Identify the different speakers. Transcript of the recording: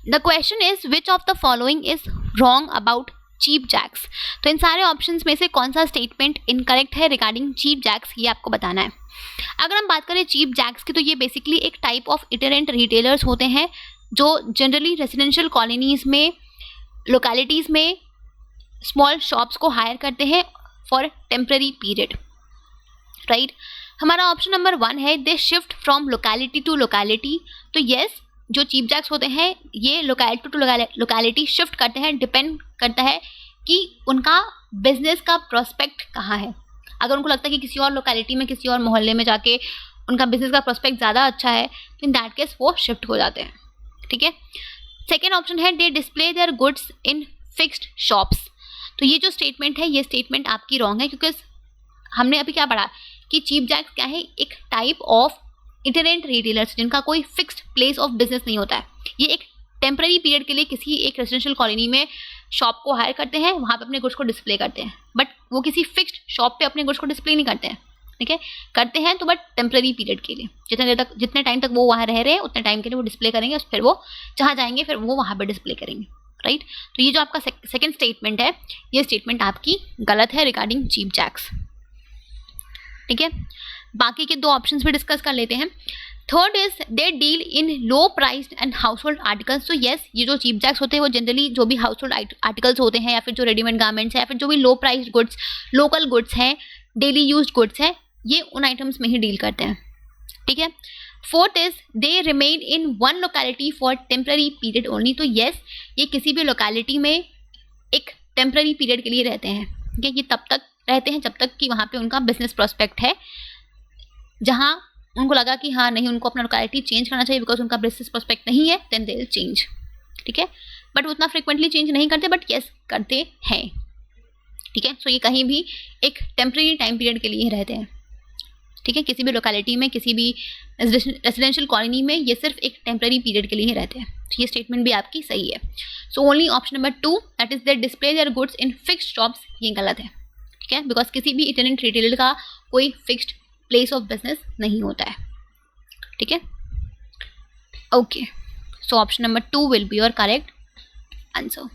Speaker 1: The question is which of the following is wrong about cheap jacks. तो इन सारे options में से कौन सा स्टेटमेंट इनकरेक्ट है रिगार्डिंग चीप जैक्स, ये आपको बताना है। अगर हम बात करें चीप जैक्स की, तो ये बेसिकली एक टाइप ऑफ इटरेंट रिटेलर्स होते हैं जो जनरली रेजिडेंशियल कॉलोनीज में, लोकेलिटीज़ में स्मॉल शॉप्स को हायर करते हैं फॉर टेम्पररी पीरियड, राइट। हमारा ऑप्शन नंबर 1 है they shift from locality to locality. तो येस, जो चीप जैक्स होते हैं ये लोकेलिटी टू लोकेलिटी शिफ्ट करते हैं, डिपेंड करता है कि उनका बिजनेस का प्रोस्पेक्ट कहाँ है। अगर उनको लगता है कि किसी और लोकेलिटी में, किसी और मोहल्ले में जाके उनका बिजनेस का प्रोस्पेक्ट ज़्यादा अच्छा है, तो इन दैट केस वो शिफ्ट हो जाते हैं, ठीक है। सेकेंड ऑप्शन है they display their goods in fixed shops. तो ये जो स्टेटमेंट है, ये स्टेटमेंट आपकी रॉन्ग है, क्योंकि हमने अभी क्या पढ़ा कि चीप जैक्स क्या है, एक टाइप ऑफ इटरेंट रिटेलर्स जिनका कोई फिक्स्ड प्लेस ऑफ बिजनेस नहीं होता है। ये एक टेम्पररी पीरियड के लिए किसी एक रेजिडेंशियल कॉलोनी में शॉप को हायर करते हैं, वहाँ पे अपने गुड्स को डिस्प्ले करते हैं, बट वो किसी फिक्स्ड शॉप पे अपने गुड्स को डिस्प्ले नहीं करते हैं, ठीक है। करते हैं तो बट टेम्पररी पीरियड के लिए, जितने टाइम तक वो वहाँ रह रहे हैं उतने टाइम के लिए वो डिस्प्ले करेंगे, फिर वो जहाँ जाएंगे फिर वो वहाँ पर डिस्प्ले करेंगे, राइट। तो ये जो आपका सेकेंड स्टेटमेंट है, ये स्टेटमेंट आपकी गलत है रिगार्डिंग चीप जैक्स, ठीक है। बाकी के 2 ऑप्शंस भी डिस्कस कर लेते हैं। Third is they deal in low priced and house hold articles. तो येस, ये जो चीप जैक्स होते हैं वो जनरली जो भी हाउस होल्ड आर्टिकल्स होते हैं, या फिर जो रेडीमेड गारमेंट्स है, या फिर जो भी लो प्राइस्ड गुड्स, लोकल गुड्स हैं, डेली यूज गुड्स हैं, ये उन आइटम्स में ही डील करते हैं, ठीक है। Fourth is they remain in one locality for temporary period only. तो येस, ये किसी भी लोकेलिटी में एक टेम्पररी पीरियड के लिए रहते हैं, ठीक है। ये तब तक रहते हैं जब तक कि वहाँ पे उनका बिजनेस प्रोस्पेक्ट है, जहाँ उनको लगा कि हाँ नहीं, उनको अपना लोकेलिटी चेंज करना चाहिए बिकॉज उनका बिजनेस प्रोस्पेक्ट नहीं है, देन दे विल चेंज, ठीक है। बट उतना फ्रिक्वेंटली चेंज नहीं करते, बट येस करते हैं, ठीक है। सो ये कहीं भी एक टेम्पररी टाइम पीरियड के लिए रहते हैं, ठीक है। किसी भी लोकेलिटी में, किसी भी रेजिडेंशियल कॉलोनी में ये सिर्फ एक टेम्पररी पीरियड के लिए रहते हैं। तो ये स्टेटमेंट भी आपकी सही है। So only option number 2 that is they display their goods in fixed shops, ये गलत है, ठीक है। बिकॉज किसी भी इटरेंट रिटेलर का कोई फिक्स्ड प्लेस ऑफ बिजनेस नहीं होता है, ठीक है। Okay, so option number 2 will be your correct answer.